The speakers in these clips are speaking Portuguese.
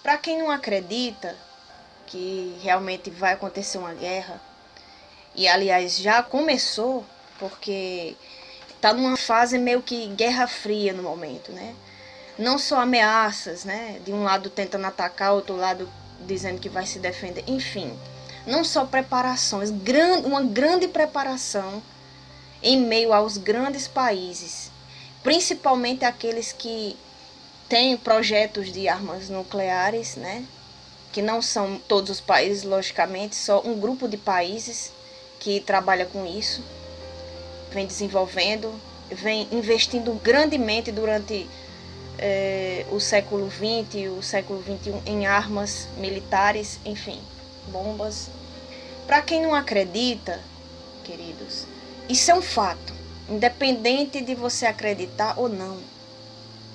Para quem não acredita que realmente vai acontecer uma guerra, e aliás já começou, porque está numa fase meio que guerra fria no momento, né? Não só ameaças, né? De um lado tentando atacar, outro lado dizendo que vai se defender, enfim. Não só preparações, uma grande preparação em meio aos grandes países, principalmente aqueles que têm projetos de armas nucleares, né? Que não são todos os países, logicamente, só um grupo de países que trabalha com isso, vem desenvolvendo, vem investindo grandemente durante o século XX, o século XXI em armas militares, enfim, bombas. Para quem não acredita, queridos, isso é um fato. Independente de você acreditar ou não,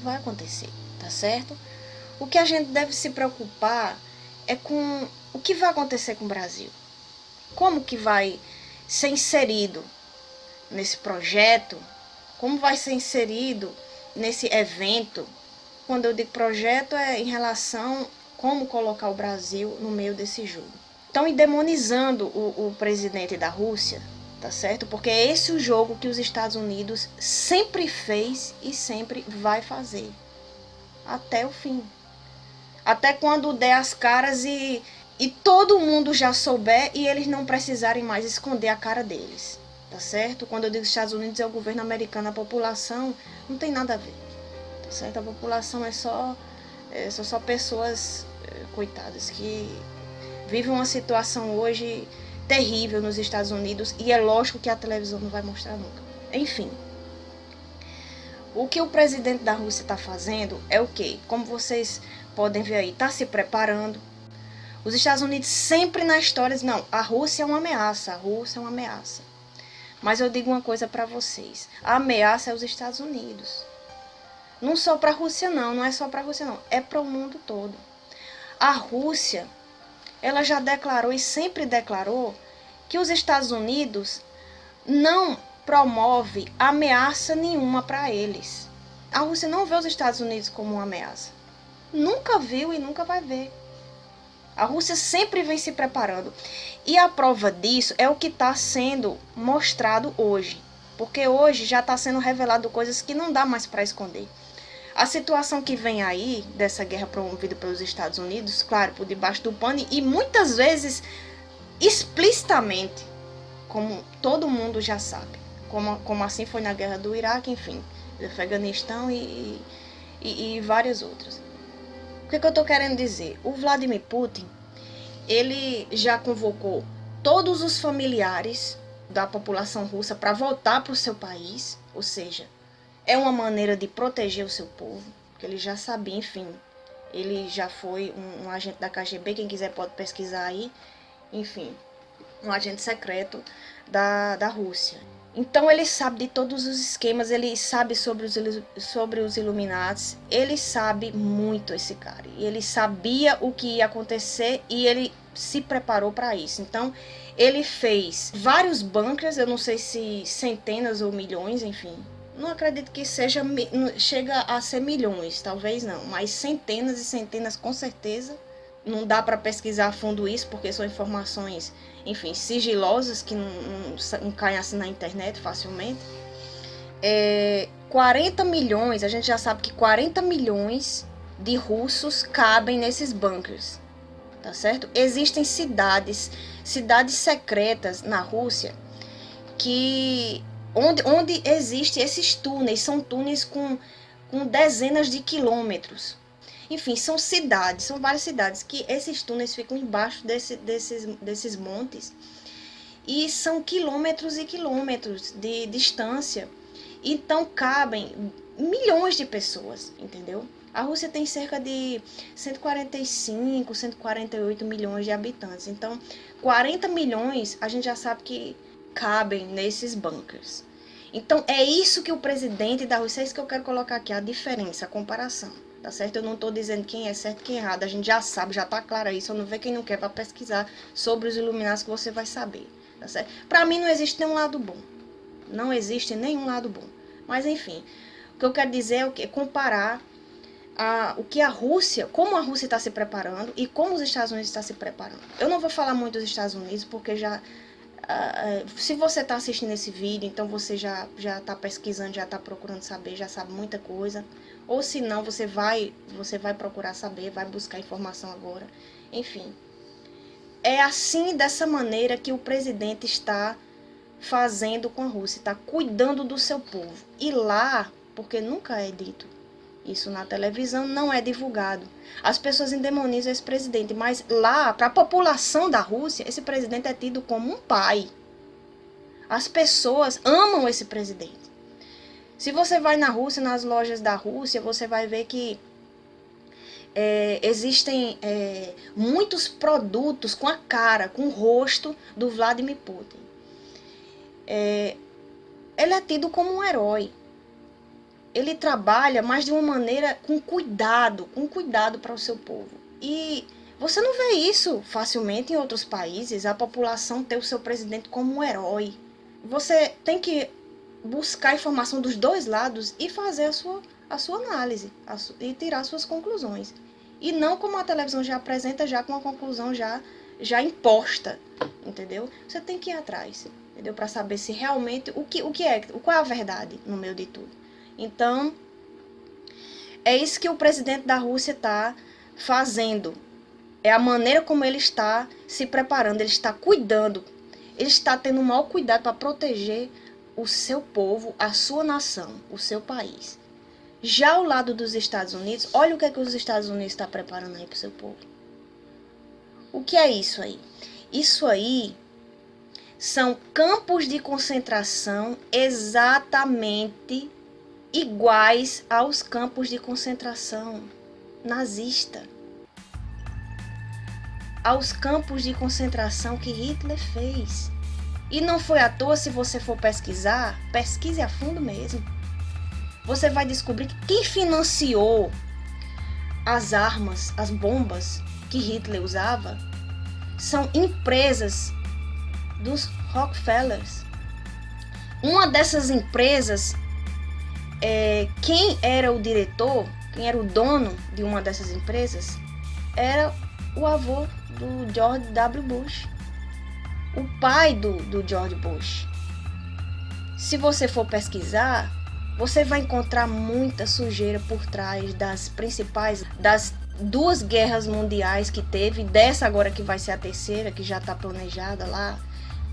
vai acontecer, tá certo? O que a gente deve se preocupar é com o que vai acontecer com o Brasil. Como que vai ser inserido nesse projeto? Como vai ser inserido nesse evento? Quando eu digo projeto é em relação a como colocar o Brasil no meio desse jogo. Estão endemonizando o presidente da Rússia, tá certo? Porque é esse o jogo que os Estados Unidos sempre fez e sempre vai fazer. Até o fim. Até quando der as caras e todo mundo já souber e eles não precisarem mais esconder a cara deles. Tá certo? Quando eu digo Estados Unidos é o governo americano, a população não tem nada a ver. Tá certo? A população são só pessoas coitadas que vivem uma situação hoje terrível nos Estados Unidos e é lógico que a televisão não vai mostrar nunca. Enfim, o que o presidente da Rússia está fazendo é o quê? Como vocês podem ver aí, está se preparando. Os Estados Unidos sempre na história dizem, não, a Rússia é uma ameaça, a Rússia é uma ameaça. Mas eu digo uma coisa para vocês, a ameaça é os Estados Unidos. Não só para a Rússia não é só para a Rússia não, é para o mundo todo. A Rússia, ela já declarou e sempre declarou que os Estados Unidos não promove ameaça nenhuma para eles. A Rússia não vê os Estados Unidos como uma ameaça. Nunca viu e nunca vai ver. A Rússia sempre vem se preparando. E a prova disso é o que está sendo mostrado hoje. Porque hoje já está sendo revelado coisas que não dá mais para esconder. A situação que vem aí, dessa guerra promovida pelos Estados Unidos, claro, por debaixo do pano, e muitas vezes explicitamente, como todo mundo já sabe. Como assim foi na guerra do Iraque, enfim, do Afeganistão e várias outras. O que eu estou querendo dizer? O Vladimir Putin, ele já convocou todos os familiares da população russa para voltar para o seu país, ou seja, é uma maneira de proteger o seu povo, porque ele já sabia, enfim, ele já foi um agente da KGB, quem quiser pode pesquisar aí, enfim, um agente secreto da Rússia. Então ele sabe de todos os esquemas, ele sabe sobre os Illuminatis, ele sabe muito esse cara. E ele sabia o que ia acontecer e ele se preparou para isso. Então ele fez vários bunkers, eu não sei se centenas ou milhões, enfim. Não acredito que chega a ser milhões, talvez não, mas centenas e centenas com certeza. Não dá para pesquisar a fundo isso, porque são informações, enfim, sigilosas, que não caem assim na internet facilmente. 40 milhões, a gente já sabe que 40 milhões de russos cabem nesses bunkers, tá certo? Existem cidades secretas na Rússia, onde existem esses túneis, são túneis com dezenas de quilômetros. Enfim, são várias cidades que esses túneis ficam embaixo desses montes e são quilômetros e quilômetros de distância. Então cabem milhões de pessoas, entendeu? A Rússia tem cerca de 145, 148 milhões de habitantes. Então, 40 milhões a gente já sabe que cabem nesses bunkers. Então, é isso que o presidente da Rússia, é isso que eu quero colocar aqui, a diferença, a comparação. Tá certo? Eu não estou dizendo quem é certo e quem é errado. A gente já sabe, já está claro aí. Só não vê quem não quer para pesquisar sobre os Illuminatis que você vai saber. Tá certo? Para mim não existe nenhum lado bom. Não existe nenhum lado bom. Mas enfim, o que eu quero dizer é o quê? Comparar o que a Rússia, como a Rússia está se preparando e como os Estados Unidos estão se preparando. Eu não vou falar muito dos Estados Unidos, porque já... se você está assistindo esse vídeo, então você já está pesquisando, já está procurando saber, já sabe muita coisa. Ou se não, você vai procurar saber, vai buscar informação agora. Enfim, é assim, dessa maneira, que o presidente está fazendo com a Rússia, está cuidando do seu povo. E lá, porque nunca é dito isso na televisão, não é divulgado. As pessoas endemonizam esse presidente, mas lá, para a população da Rússia, esse presidente é tido como um pai. As pessoas amam esse presidente. Se você vai na Rússia, nas lojas da Rússia, você vai ver que existem muitos produtos com a cara, com o rosto do Vladimir Putin. Ele é tido como um herói. Ele trabalha, mas de uma maneira com cuidado para o seu povo. E você não vê isso facilmente em outros países, a população ter o seu presidente como um herói. Você tem que buscar informação dos dois lados e fazer a sua análise e tirar suas conclusões. E não como a televisão já apresenta, já com a conclusão já imposta, entendeu? Você tem que ir atrás, entendeu? Para saber se realmente qual é a verdade no meio de tudo. Então, é isso que o presidente da Rússia está fazendo. É a maneira como ele está se preparando, ele está cuidando, ele está tendo o maior cuidado para proteger o seu povo, a sua nação, o seu país. Já ao lado dos Estados Unidos, olha o que os Estados Unidos estão preparando aí para o seu povo. O que é isso aí? Isso aí são campos de concentração exatamente iguais aos campos de concentração nazista. Aos campos de concentração que Hitler fez. E não foi à toa, se você for pesquisar, pesquise a fundo mesmo. Você vai descobrir que quem financiou as armas, as bombas que Hitler usava, são empresas dos Rockefellers. Uma dessas empresas, quem era o diretor, quem era o dono de uma dessas empresas, era o avô do George W. Bush. O pai do George Bush. Se você for pesquisar, você vai encontrar muita sujeira por trás das duas guerras mundiais que teve, dessa agora que vai ser a terceira, que já está planejada lá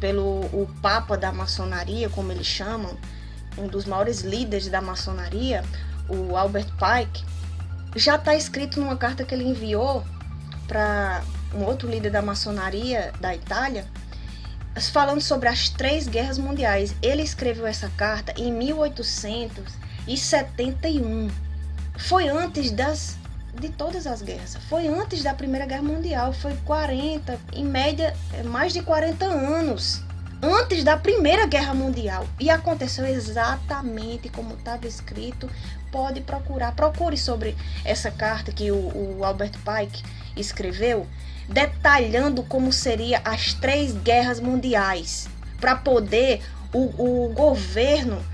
pelo o Papa da Maçonaria, como eles chamam, um dos maiores líderes da maçonaria, o Albert Pike. Já está escrito numa carta que ele enviou para um outro líder da maçonaria da Itália, falando sobre as 3 guerras mundiais. Ele escreveu essa carta em 1871. Foi antes de todas as guerras. Foi antes da Primeira Guerra Mundial. Foi 40, em média, mais de 40 anos antes da Primeira Guerra Mundial. E aconteceu exatamente como estava escrito. Pode procurar. Procure sobre essa carta que o Albert Pike escreveu, detalhando como seria as 3 guerras mundiais, para poder o governo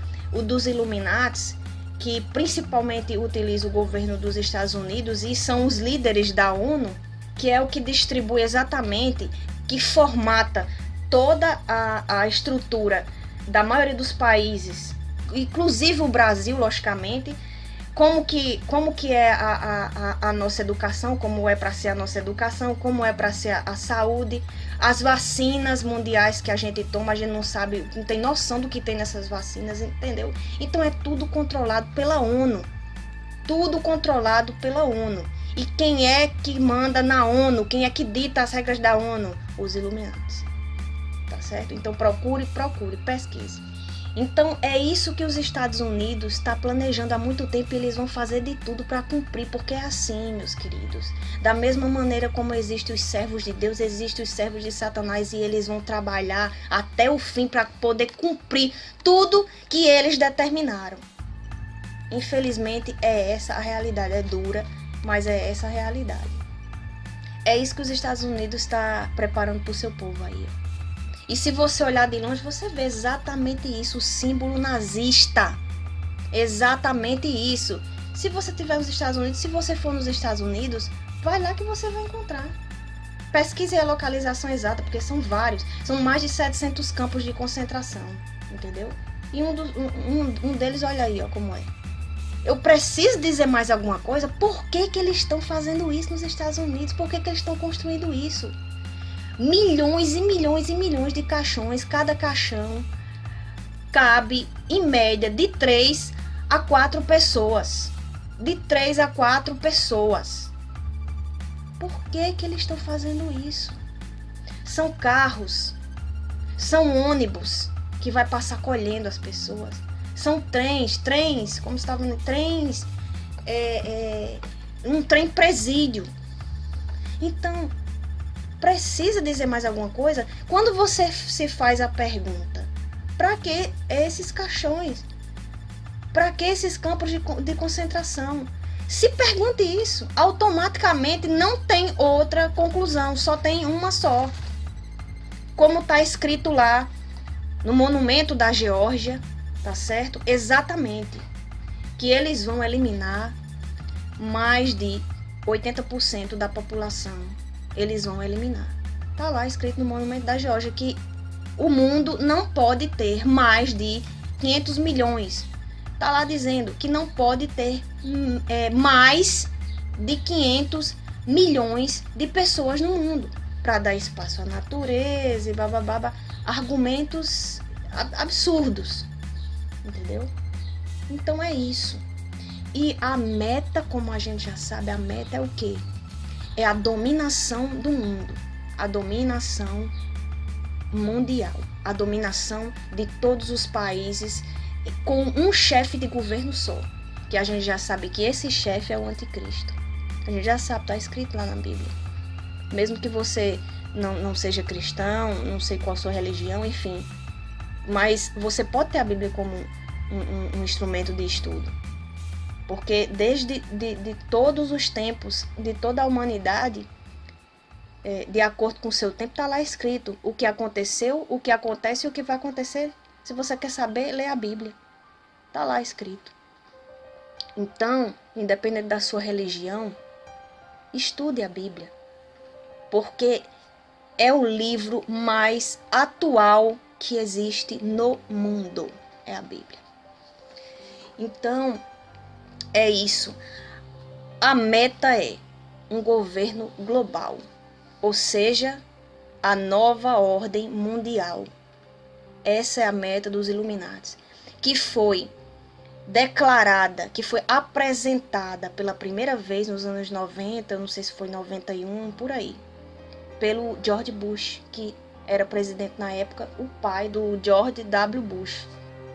dos Illuminati, que principalmente utiliza o governo dos Estados Unidos e são os líderes da ONU, que é o que distribui exatamente, que formata toda a estrutura da maioria dos países, inclusive o Brasil, logicamente. Como que é a nossa educação, como é para ser a nossa educação, como é para ser a saúde, as vacinas mundiais que a gente toma, a gente não sabe, não tem noção do que tem nessas vacinas, entendeu? Então é tudo controlado pela ONU, tudo controlado pela ONU. E quem é que manda na ONU, quem é que dita as regras da ONU? Os Illuminati, tá certo? Então procure, pesquise. Então é isso que os Estados Unidos está planejando há muito tempo, e eles vão fazer de tudo para cumprir, porque é assim, meus queridos. Da mesma maneira como existem os servos de Deus, existem os servos de Satanás, e eles vão trabalhar até o fim para poder cumprir tudo que eles determinaram. Infelizmente é essa a realidade, é dura, mas é essa a realidade. É isso que os Estados Unidos está preparando para o seu povo aí, ó. E se você olhar de longe, você vê exatamente isso, o símbolo nazista. Exatamente isso. Se você estiver nos Estados Unidos, se você for nos Estados Unidos, vai lá que você vai encontrar. Pesquise a localização exata, porque são vários. São mais de 700 campos de concentração, entendeu? E um deles, olha aí, ó, como é. Eu preciso dizer mais alguma coisa? Por que que eles estão fazendo isso nos Estados Unidos? Por que que eles estão construindo isso? Milhões e milhões e milhões de caixões. Cada caixão cabe, em média, de 3 a 4 pessoas. De 3 a 4 pessoas. Por que que eles estão fazendo isso? São carros, são ônibus que vai passar colhendo as pessoas. São trens, como estava no trens, um trem presídio. Então, precisa dizer mais alguma coisa? Quando você se faz a pergunta, para que esses caixões? Para que esses campos de concentração? Se pergunte isso, automaticamente não tem outra conclusão, só tem uma só. Como está escrito lá no monumento da Geórgia, tá certo? Exatamente. Que eles vão eliminar mais de 80% da população. Eles vão eliminar. Tá lá escrito no monumento da Geórgia que o mundo não pode ter mais de 500 milhões. Tá lá dizendo que não pode ter mais de 500 milhões de pessoas no mundo. Para dar espaço à natureza e babababa. Argumentos absurdos. Entendeu? Então é isso. E a meta, como a gente já sabe, a meta é o quê? É a dominação do mundo. A dominação mundial. A dominação de todos os países com um chefe de governo só. Que a gente já sabe que esse chefe é o anticristo. A gente já sabe, está escrito lá na Bíblia. Mesmo que você não seja cristão, não sei qual a sua religião, enfim. Mas você pode ter a Bíblia como um instrumento de estudo. Porque desde de todos os tempos, de toda a humanidade, de acordo com o seu tempo, está lá escrito o que aconteceu, o que acontece e o que vai acontecer. Se você quer saber, lê a Bíblia. Está lá escrito. Então, independente da sua religião, estude a Bíblia. Porque é o livro mais atual que existe no mundo. É a Bíblia. Então, é isso. A meta é um governo global. Ou seja, a nova ordem mundial. Essa é a meta dos Illuminati, que foi declarada, que foi apresentada pela primeira vez nos anos 90, não sei se foi 91, por aí, pelo George Bush, que era presidente na época, o pai do George W. Bush.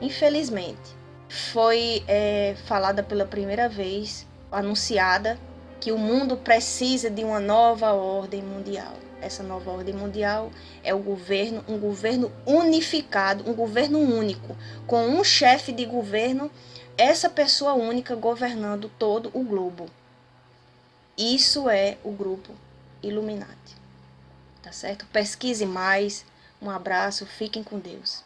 Infelizmente, foi falada pela primeira vez, anunciada, que o mundo precisa de uma nova ordem mundial. Essa nova ordem mundial é um governo unificado, um governo único, com um chefe de governo, essa pessoa única governando todo o globo. Isso é o grupo Illuminati. Tá certo? Pesquise mais. Um abraço, fiquem com Deus.